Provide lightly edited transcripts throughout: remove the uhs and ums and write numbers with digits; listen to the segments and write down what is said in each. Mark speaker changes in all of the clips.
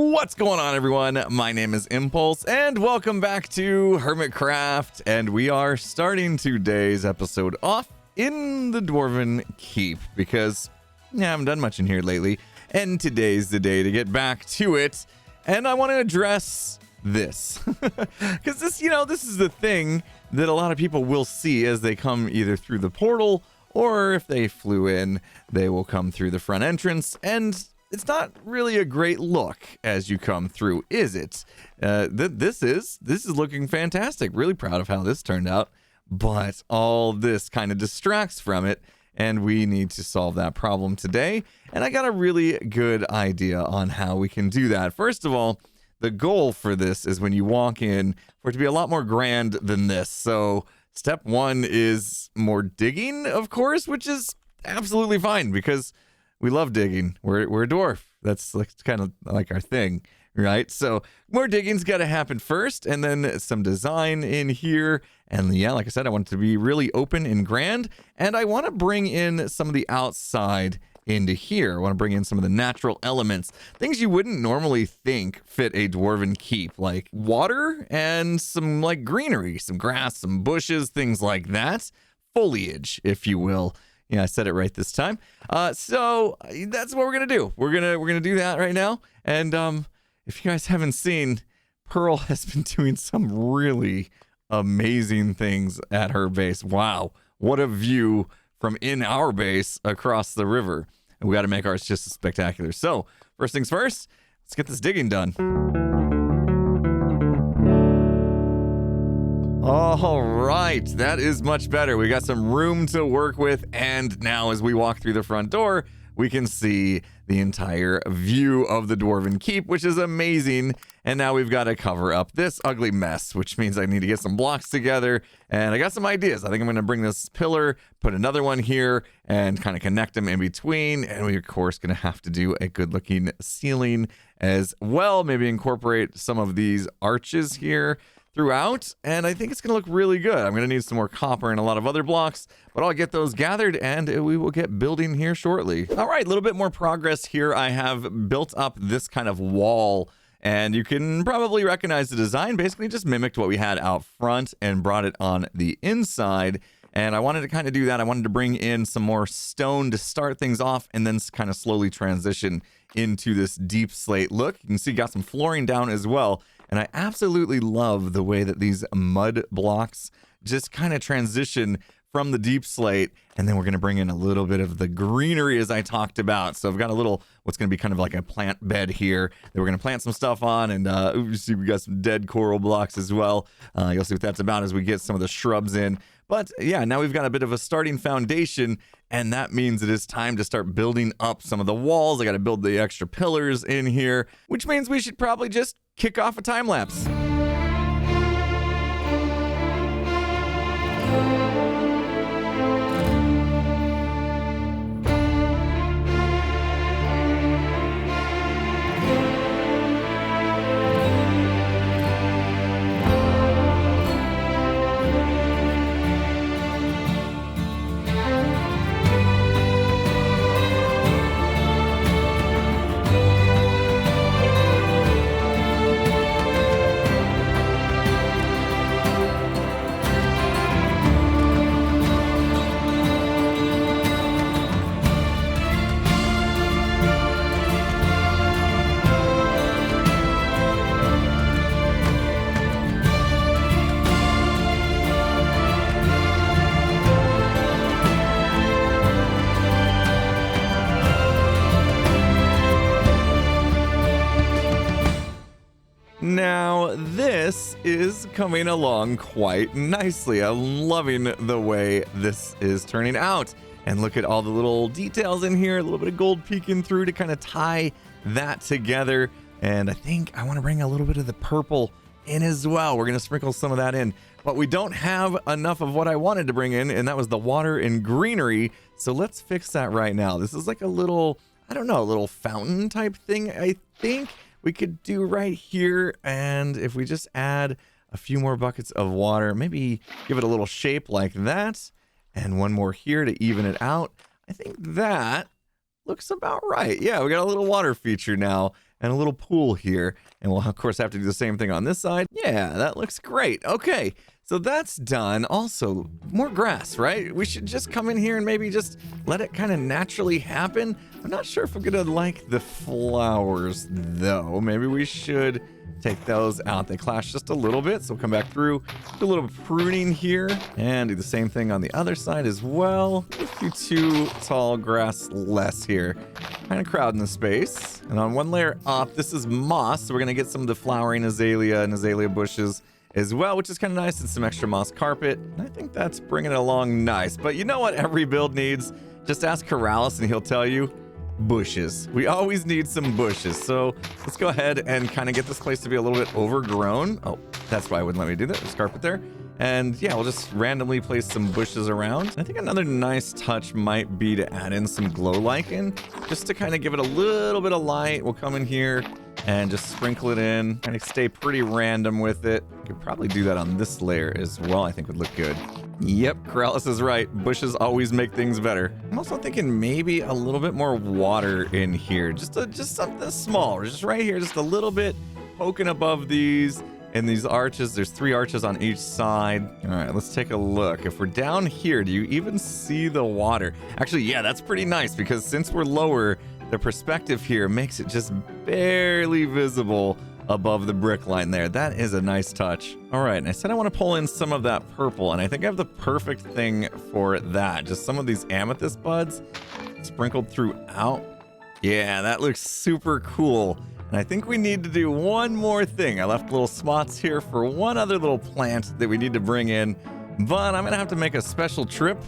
Speaker 1: What's going on, everyone? My name is Impulse, and welcome back to Hermitcraft, and we are starting today's episode off in the Dwarven Keep, because I haven't done much in here lately, and today's the day to get back to it, and I want to address this, because this is the thing that a lot of people will see as they come either through the portal, or if they flew in, they will come through the front entrance, and it's not really a great look as you come through, is it? This is looking fantastic. Really proud of how this turned out, but all this kind of distracts from it, and we need to solve that problem today. And I got a really good idea on how we can do that. First of all, the goal for this is when you walk in for it to be a lot more grand than this. So step one is more digging, of course, which is absolutely fine because we love digging. We're a dwarf. That's kind of like our thing, right? So more digging's got to happen first, and then some design in here. And yeah, like I said, I want it to be really open and grand, and I want to bring in some of the outside into here. I want to bring in some of the natural elements, things you wouldn't normally think fit a Dwarven Keep, like water and some like greenery, some grass, some bushes, things like that. Foliage, if you will. Yeah, I said it right this time. So that's what we're gonna do. We're gonna do that right now. And if you guys haven't seen, Pearl has been doing some really amazing things at her base. Wow, what a view from in our base across the river. And we got to make ours just as spectacular. So first things first, let's get this digging done. All right, that is much better. We got some room to work with, and now as we walk through the front door, we can see the entire view of the Dwarven Keep, which is amazing. And now we've got to cover up this ugly mess, which means I need to get some blocks together, and I got some ideas. I think I'm going to bring this pillar, put another one here, and kind of connect them in between, and we're of course going to have to do a good looking ceiling as well. Maybe incorporate some of these arches here throughout, and I think it's going to look really good. I'm going to need some more copper and a lot of other blocks, but I'll get those gathered and we will get building here shortly. All right, a little bit more progress here. I have built up this kind of wall, and you can probably recognize the design. Basically just mimicked what we had out front and brought it on the inside. And I wanted to kind of do that. I wanted to bring in some more stone to start things off and then kind of slowly transition into this deep slate look. You can see got some flooring down as well. And I absolutely love the way that these mud blocks just kind of transition from the deep slate. And then we're going to bring in a little bit of the greenery as I talked about. So I've got a little, what's going to be kind of like a plant bed here that we're going to plant some stuff on. And you see we got some dead coral blocks as well. You'll see what that's about as we get some of the shrubs in. But yeah, now we've got a bit of a starting foundation, and that means it is time to start building up some of the walls. I got to build the extra pillars in here, which means we should probably just kick off a time lapse. Now, this is coming along quite nicely. I'm loving the way this is turning out. And look at all the little details in here, a little bit of gold peeking through to kind of tie that together. And I think I want to bring a little bit of the purple in as well. We're going to sprinkle some of that in. But we don't have enough of what I wanted to bring in, and that was the water and greenery. So let's fix that right now. This is like a little, I don't know, a little fountain type thing, I think we could do right here. And if we just add a few more buckets of water, maybe give it a little shape like that, and one more here to even it out, I think that looks about right. Yeah, we got a little water feature now. and a little pool here. And we'll, of course, have to do the same thing on this side. Yeah, that looks great. Okay, so that's done. Also, more grass, right? We should just come in here and maybe just let it kind of naturally happen. I'm not sure if I'm going to like the flowers, though. Maybe we should take those out. They clash just a little bit, so we'll come back through, do a little pruning here, and do the same thing on the other side as well. A few too tall grass less here. Kind of crowding the space. And on one layer up, this is moss, so we're going to get some of the flowering azalea and azalea bushes as well, which is kind of nice, and some extra moss carpet. And I think that's bringing it along nice. But you know what every build needs? Just ask Corrales and he'll tell you. Bushes. We always need some bushes. So let's go ahead and kind of get this place to be a little bit overgrown. Oh, that's why I wouldn't let me do that. There's carpet there. And yeah, we'll just randomly place some bushes around. I think another nice touch might be to add in some glow lichen, just to kind of give it a little bit of light. We'll come in here and just sprinkle it in, kind of stay pretty random with it. We could probably do that on this layer as well. I think would look good. Yep, Corrales is right. Bushes always make things better. I'm also thinking maybe a little bit more water in here. Just something small. Just right here, just a little bit poking above these. And these arches, there's 3 arches on each side. All right, let's take a look. If we're down here, do you even see the water? Actually, yeah, that's pretty nice, because since we're lower, the perspective here makes it just barely visible above the brick line there. That is a nice touch. All right, and I said I want to pull in some of that purple, and I think I have the perfect thing for that. Just some of these amethyst buds sprinkled throughout. Yeah, that looks super cool. And I think we need to do one more thing. I left little spots here for one other little plant that we need to bring in, but I'm gonna have to make a special trip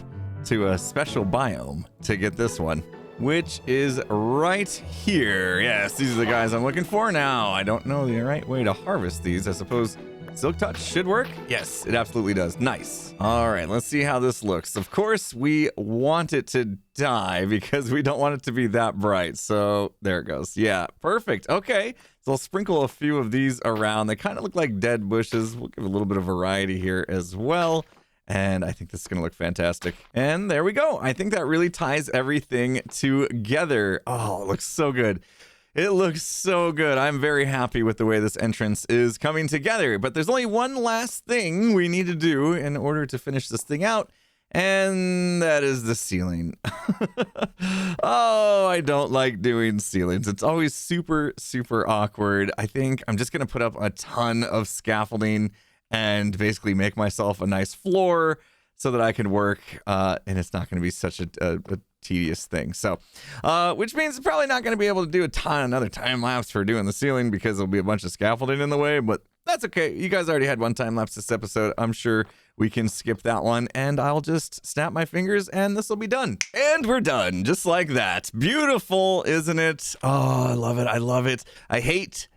Speaker 1: to a special biome to get this one, which is right here. Yes, these are the guys I'm looking for now. I don't know the right way to harvest these. I suppose Silk Touch should work. Yes, it absolutely does. Nice. All right, let's see how this looks. Of course, we want it to die because we don't want it to be that bright. So there it goes. Yeah, perfect. Okay, so I'll sprinkle a few of these around. They kind of look like dead bushes. We'll give a little bit of variety here as well. And I think this is going to look fantastic. And there we go. I think that really ties everything together. Oh, it looks so good. It looks so good. I'm very happy with the way this entrance is coming together. But there's only one last thing we need to do in order to finish this thing out. And that is the ceiling. Oh, I don't like doing ceilings. It's always super, super awkward. I think I'm just going to put up a ton of scaffolding and basically make myself a nice floor so that I can work, and it's not going to be such a tedious thing. So, which means I'm probably not going to be able to do another time lapse for doing the ceiling because there'll be a bunch of scaffolding in the way, but that's okay. You guys already had one time lapse this episode. I'm sure we can skip that one, and I'll just snap my fingers and this will be done. And we're done, just like that. Beautiful, isn't it? Oh, I love it. I love it. I hate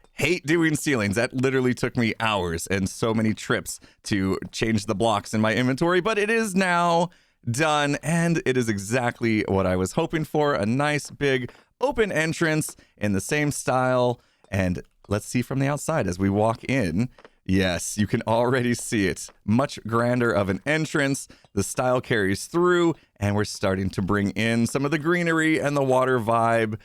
Speaker 1: doing ceilings. That literally took me hours and so many trips to change the blocks in my inventory, but it is now done, and it is exactly what I was hoping for. A nice big open entrance in the same style, and let's see from the outside as we walk in. Yes, you can already see it. Much grander of an entrance. The style carries through, and we're starting to bring in some of the greenery and the water vibe.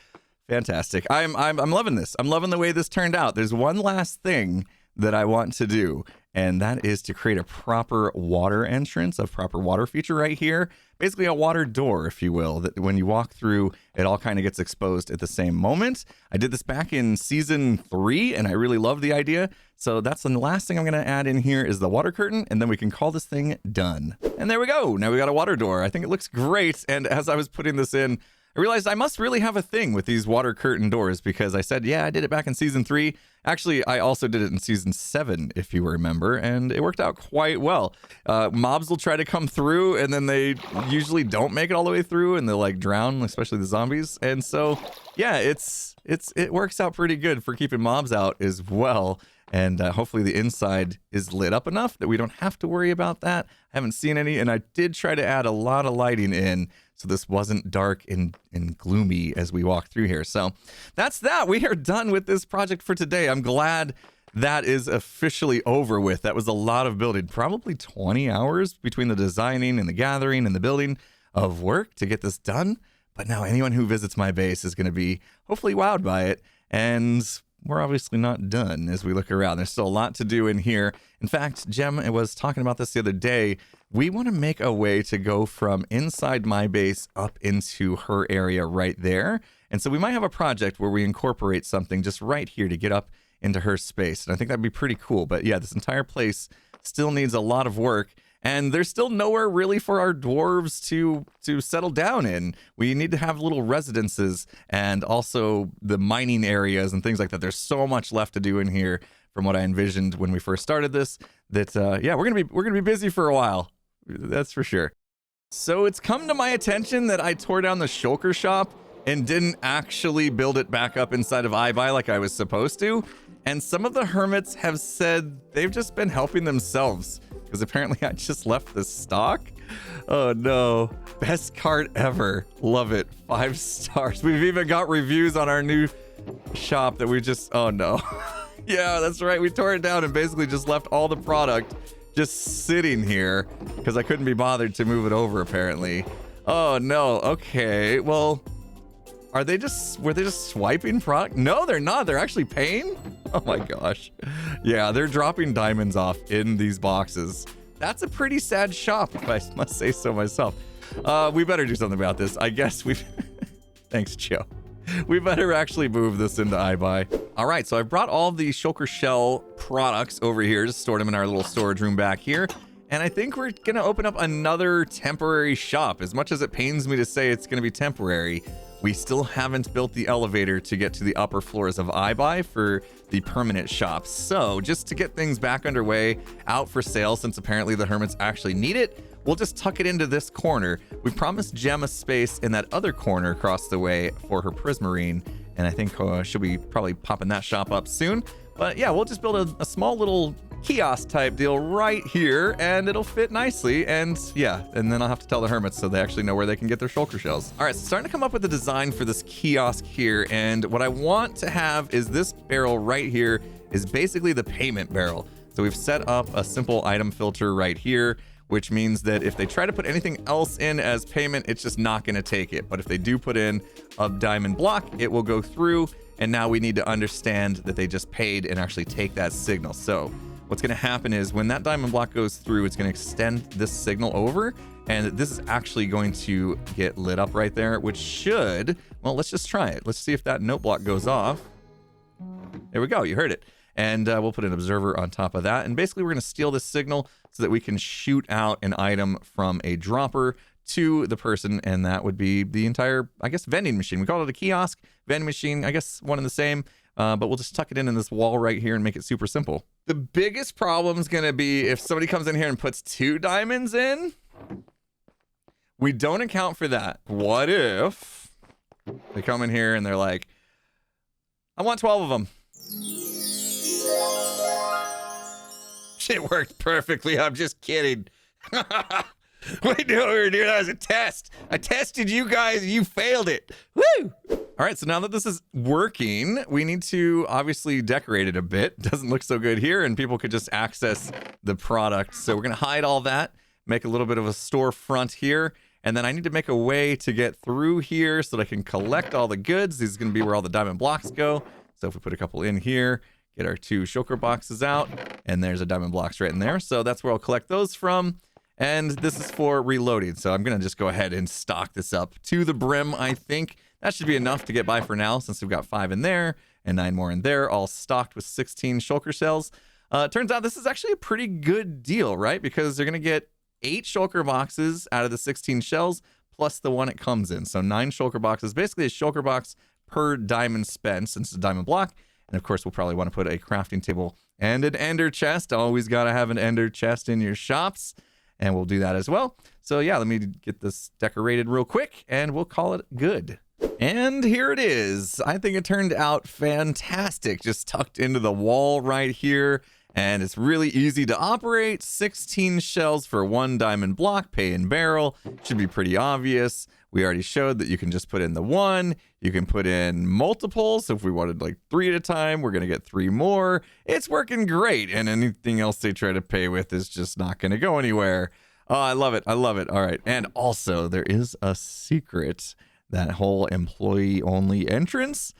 Speaker 1: Fantastic. I'm loving this. I'm loving the way this turned out. There's one last thing that I want to do, and that is to create a proper water entrance, a proper water feature right here. Basically a water door, if you will, that when you walk through, it all kind of gets exposed at the same moment. I did this back in season 3, and I really love the idea. So that's the last thing I'm going to add in here is the water curtain, and then we can call this thing done. And there we go. Now we got a water door. I think it looks great. And as I was putting this in, I realized I must really have a thing with these water curtain doors because I said, yeah, I did it back in season 3. Actually, I also did it in season 7, if you remember, and it worked out quite well. Mobs will try to come through, and then they usually don't make it all the way through, and they'll like drown, especially the zombies. And so, yeah, it works out pretty good for keeping mobs out as well. And hopefully the inside is lit up enough that we don't have to worry about that. I haven't seen any, and I did try to add a lot of lighting in so this wasn't dark and gloomy as we walk through here. So that's that. We are done with this project for today. I'm glad that is officially over with. That was a lot of building, probably 20 hours between the designing and the gathering and the building of work to get this done. But now anyone who visits my base is going to be hopefully wowed by it. And we're obviously not done as we look around. There's still a lot to do in here. In fact, Jem was talking about this the other day. We want to make a way to go from inside my base up into her area right there. And so we might have a project where we incorporate something just right here to get up into her space. And I think that'd be pretty cool. But yeah, this entire place still needs a lot of work. And there's still nowhere really for our dwarves to settle down in. We need to have little residences and also the mining areas and things like that. There's so much left to do in here from what I envisioned when we first started this. That yeah, we're gonna be busy for a while. That's for sure. So it's come to my attention that I tore down the Shulker Shop and didn't actually build it back up inside of iBuy like I was supposed to. And some of the hermits have said they've just been helping themselves because apparently I just left the stock. Oh no. Best cart ever. Love it. 5 stars. We've even got reviews on our new shop that we just, oh no. Yeah, that's right. We tore it down and basically just left all the product just sitting here because I couldn't be bothered to move it over apparently. Oh no. Okay. Well, were they just swiping product? No, they're not. They're actually paying. Oh my gosh. Yeah, they're dropping diamonds off in these boxes. That's a pretty sad shop, if I must say so myself. We better do something about this. I guess we've... Thanks, Joe. We better actually move this into iBuy. All right, so I've brought all the Shulker Shell products over here, just stored them in our little storage room back here. And I think we're gonna open up another temporary shop. As much as it pains me to say it's gonna be temporary, we still haven't built the elevator to get to the upper floors of iBuy for the permanent shop. So just to get things back underway, out for sale, since apparently the hermits actually need it, we'll just tuck it into this corner. We promised Gem a space in that other corner across the way for her prismarine, and I think she'll be probably popping that shop up soon. But yeah, we'll just build a small little kiosk type deal right here, and it'll fit nicely. And yeah, and then I'll have to tell the hermits so they actually know where they can get their shulker shells. All right, so starting to come up with the design for this kiosk here, and what I want to have is this barrel right here is basically the payment barrel. So we've set up a simple item filter right here, which means that if they try to put anything else in as payment, it's just not going to take it. But if they do put in a diamond block, it will go through, and now we need to understand that they just paid and actually take that signal. So what's going to happen is when that diamond block goes through, it's going to extend this signal over, and this is actually going to get lit up right there, which should, well, let's just try it. Let's see if that note block goes off. There we go. You heard it. And we'll put an observer on top of that. And basically we're going to steal this signal so that we can shoot out an item from a dropper to the person, and that would be the entire, I guess, vending machine. We call it a kiosk, vending machine, I guess one and the same. But we'll just tuck it in this wall right here and make it super simple. The biggest problem is going to be if somebody comes in here and puts 2 diamonds in. We don't account for that. What if they come in here and they're like, I want 12 of them. It worked perfectly. I'm just kidding. We knew what we were doing. That was a test. I tested you guys. You failed it. Woo! All right, so now that this is working, we need to obviously decorate it a bit. Doesn't look so good here, and people could just access the product. So we're going to hide all that, make a little bit of a storefront here, and then I need to make a way to get through here so that I can collect all the goods. This is going to be where all the diamond blocks go. So if we put a couple in here, get our 2 shulker boxes out, and there's a diamond blocks right in there. So that's where I'll collect those from. And this is for reloading. So I'm going to just go ahead and stock this up to the brim, I think. That should be enough to get by for now, since we've got 5 in there and 9 more in there, all stocked with 16 shulker shells. Turns out this is actually a pretty good deal, right? Because they're going to get 8 shulker boxes out of the 16 shells, plus the one it comes in. So 9 shulker boxes, basically a shulker box per diamond spent, since it's a diamond block. And of course, we'll probably want to put a crafting table and an ender chest. Always got to have an ender chest in your shops. And we'll do that as well. So yeah, let me get this decorated real quick and we'll call it good. And here it is. I think it turned out fantastic. Just tucked into the wall right here. And it's really easy to operate. 16 shells for 1 diamond block, pay in barrel. Should be pretty obvious. We already showed that you can just put in the 1. You can put in multiples. So if we wanted like 3 at a time, we're going to get 3 more. It's working great. And anything else they try to pay with is just not going to go anywhere. Oh, I love it. I love it. All right. And also there is a secret, that whole employee only entrance.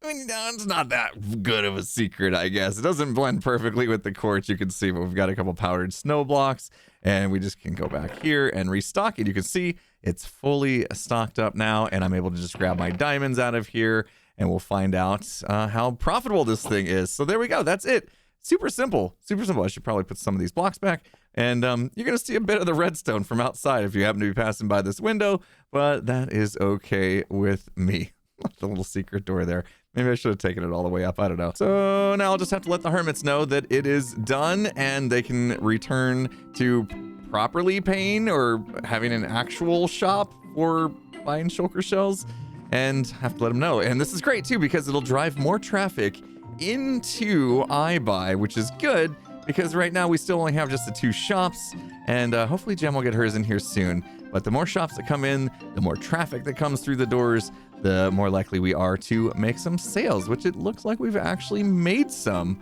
Speaker 1: I mean, no, it's not that good of a secret, I guess. It doesn't blend perfectly with the quartz, you can see, but we've got a couple powdered snow blocks, and we just can go back here and restock it. You can see it's fully stocked up now, and I'm able to just grab my diamonds out of here, and we'll find out how profitable this thing is. So there we go. That's it. Super simple. Super simple. I should probably put some of these blocks back, and you're going to see a bit of the redstone from outside if you happen to be passing by this window, but that is okay with me. The little secret door there. Maybe I should have taken it all the way up. I don't know. So now I'll just have to let the hermits know that it is done and they can return to properly paying or having an actual shop for buying shulker shells, and have to let them know. And this is great too because it'll drive more traffic into iBuy, which is good because right now we still only have just the 2 shops, and hopefully Gem will get hers in here soon. But the more shops that come in, the more traffic that comes through the doors, the more likely we are to make some sales, which it looks like we've actually made some.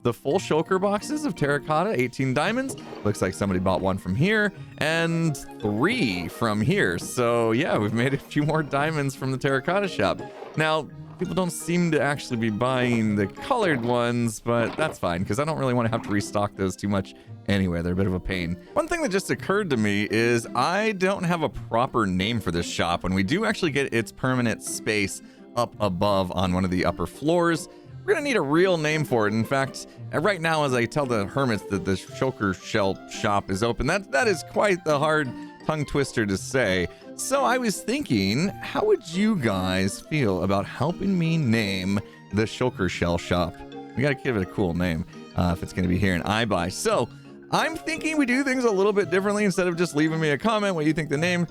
Speaker 1: The full shulker boxes of terracotta, 18 diamonds. Looks like somebody bought 1 from here and 3 from here. So yeah, we've made a few more diamonds from the terracotta shop. Now, people don't seem to actually be buying the colored ones, but that's fine because I don't really want to have to restock those too much anyway. They're a bit of a pain. One thing that just occurred to me is I don't have a proper name for this shop. When we do actually get its permanent space up above on one of the upper floors, we're gonna need a real name for it. In fact, right now, as I tell the hermits that the Shulker Shell Shop is open, that is quite the hard tongue twister to say. So I was thinking, how would you guys feel about helping me name the Shulker Shell Shop? We gotta give it a cool name if it's gonna be here in iBuy. So I'm thinking we do things a little bit differently. Instead of just leaving me a comment what you think the name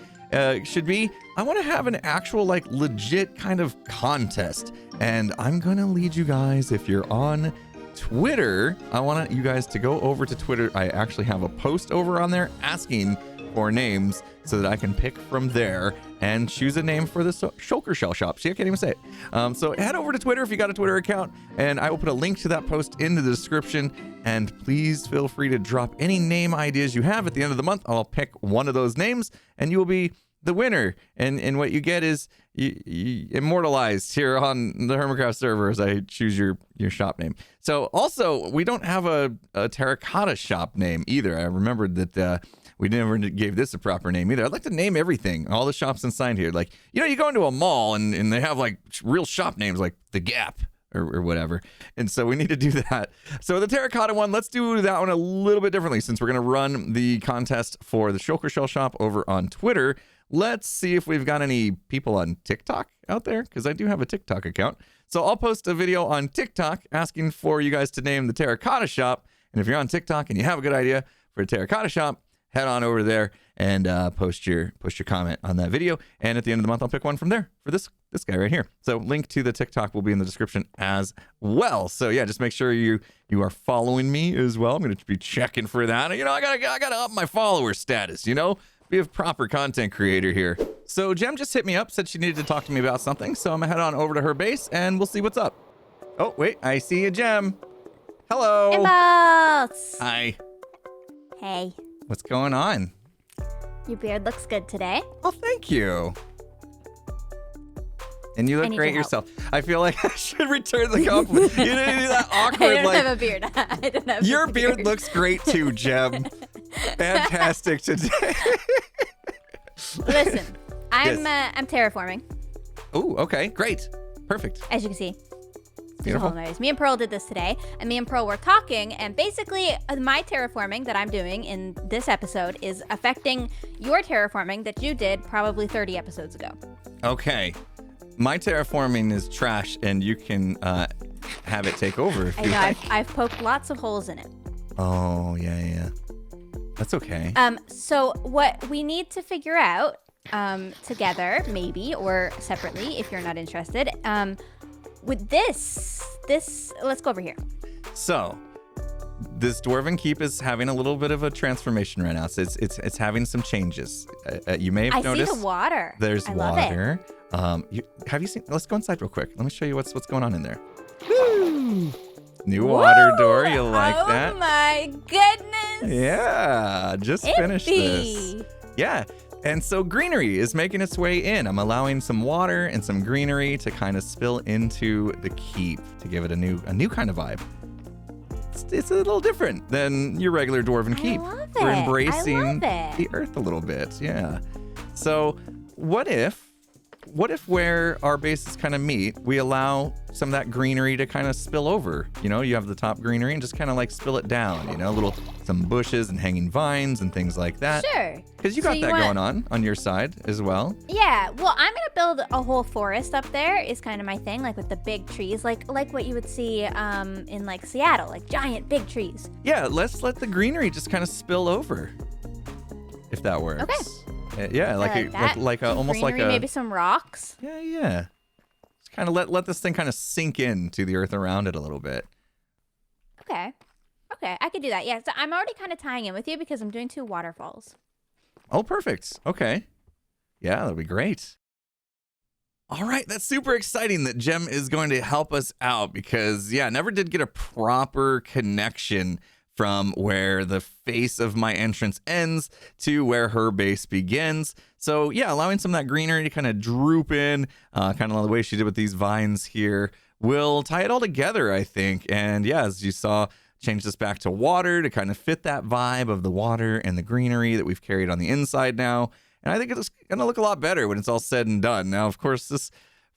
Speaker 1: should be, I want to have an actual, like, legit kind of contest. And I'm gonna lead you guys, if you're on Twitter, I want you guys to go over to Twitter. I actually have a post over on there asking for names so that I can pick from there and choose a name for the Shulker Shell Shop. See, I can't even say it. So head over to Twitter if you got a Twitter account, and I will put a link to that post into the description. And please feel free to drop any name ideas you have. At the end of the month, I'll pick one of those names, and you will be the winner. And what you get is you immortalized here on the Hermitcraft server as I choose your shop name. So also, we don't have a terracotta shop name either. I remembered that we never gave this a proper name either. I'd like to name everything, all the shops inside here. Like, you know, you go into a mall and they have like real shop names like The Gap or whatever. And so we need to do that. So the terracotta one, let's do that one a little bit differently since we're going to run the contest for the Shulker Shell Shop over on Twitter. Let's see if we've got any people on TikTok out there, because I do have a TikTok account. So I'll post a video on TikTok asking for you guys to name the terracotta shop. And if you're on TikTok and you have a good idea for a terracotta shop, head on over there and post your comment on that video. And at the end of the month, I'll pick one from there for this guy right here. So link to the TikTok will be in the description as well. So yeah, just make sure you are following me as well. I'm going to be checking for that. You know, I gotta up my follower status, you know? Be a proper content creator here. So Gem just hit me up, said she needed to talk to me about something. So I'm gonna head on over to her base and we'll see what's up. Oh, wait, I see you, Gem. Hello.
Speaker 2: Impulse.
Speaker 1: Hi.
Speaker 2: Hey.
Speaker 1: What's going on?
Speaker 2: Your beard looks good today.
Speaker 1: Oh, thank you. And you look great yourself. I feel like I should return the compliment. You didn't do that awkward.
Speaker 2: I don't have a beard. I don't have
Speaker 1: your beard looks great too, Gem. Fantastic today.
Speaker 2: Listen, I'm terraforming.
Speaker 1: Oh, okay, great, perfect.
Speaker 2: As you can see.
Speaker 1: Beautiful.
Speaker 2: Me and Pearl did this today, and me and Pearl were talking, and basically my terraforming that I'm doing in this episode is affecting your terraforming that you did probably 30 episodes ago.
Speaker 1: Okay. My terraforming is trash, and you can have it take over if you like.
Speaker 2: I've poked lots of holes in it.
Speaker 1: Oh, yeah. That's okay.
Speaker 2: So what we need to figure out together, maybe, or separately, if you're not interested, with this, let's go over here.
Speaker 1: So, this Dwarven Keep is having a little bit of a transformation right now. So it's having some changes. You may have noticed.
Speaker 2: I see the water.
Speaker 1: There's water.
Speaker 2: Love it.
Speaker 1: Have you seen? Let's go inside real quick. Let me show you what's going on in there. Woo! New water door. You'll like that.
Speaker 2: Oh my goodness.
Speaker 1: Yeah, just finished this. Yeah. And so greenery is making its way in. I'm allowing some water and some greenery to kind of spill into the keep to give it a new kind of vibe. It's a little different than your regular Dwarven Keep.
Speaker 2: I love it.
Speaker 1: We're embracing
Speaker 2: I love it.
Speaker 1: the earth a little bit, yeah. So what if where our bases kind of meet, we allow some of that greenery to kind of spill over? You know, you have the top greenery and just kind of like spill it down, you know, some bushes and hanging vines and things like that.
Speaker 2: Sure.
Speaker 1: Because you got that going on your side as well.
Speaker 2: Yeah, well, I'm gonna build a whole forest up there is kind of my thing, like with the big trees, like what you would see in like Seattle, like giant big trees.
Speaker 1: Yeah, let's let the greenery just kind of spill over, if that works.
Speaker 2: Okay.
Speaker 1: Yeah, like almost like a
Speaker 2: maybe some rocks.
Speaker 1: Yeah. Just kind of let this thing kind of sink into the earth around it a little bit.
Speaker 2: Okay, I could do that. Yeah, so I'm already kind of tying in with you because I'm doing 2 waterfalls.
Speaker 1: Oh, perfect. Okay. Yeah, that'll be great. All right, that's super exciting that Jem is going to help us out because, yeah, never did get a proper connection from where the face of my entrance ends to where her base begins. So, yeah, allowing some of that greenery to kind of droop in, kind of the way she did with these vines here, will tie it all together, I think. And, yeah, as you saw, change this back to water to kind of fit that vibe of the water and the greenery that we've carried on the inside now. And I think it's going to look a lot better when it's all said and done. Now, of course, this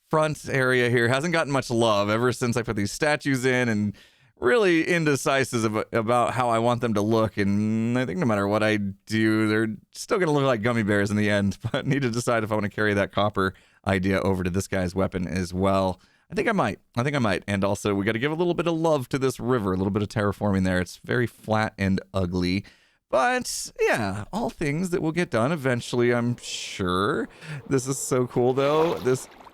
Speaker 1: front area here hasn't gotten much love ever since I put these statues in and really indecisive about how I want them to look. And I think no matter what I do, they're still going to look like gummy bears in the end. But I need to decide if I want to carry that copper idea over to this guy's weapon as well. I think I might. And also, we got to give a little bit of love to this river, a little bit of terraforming there. It's very flat and ugly. But, yeah, all things that will get done eventually, I'm sure. This is so cool, though.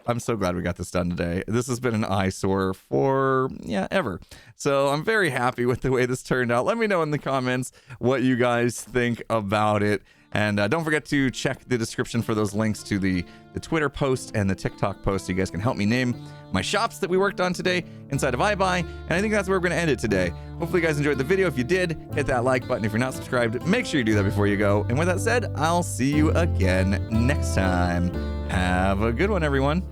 Speaker 1: I'm so glad we got this done today. This has been an eyesore for, ever. So I'm very happy with the way this turned out. Let me know in the comments what you guys think about it. And don't forget to check the description for those links to the Twitter post and the TikTok post so you guys can help me name my shops that we worked on today inside of iBuy. And I think that's where we're going to end it today. Hopefully you guys enjoyed the video. If you did, hit that like button. If you're not subscribed, make sure you do that before you go. And with that said, I'll see you again next time. Have a good one, everyone.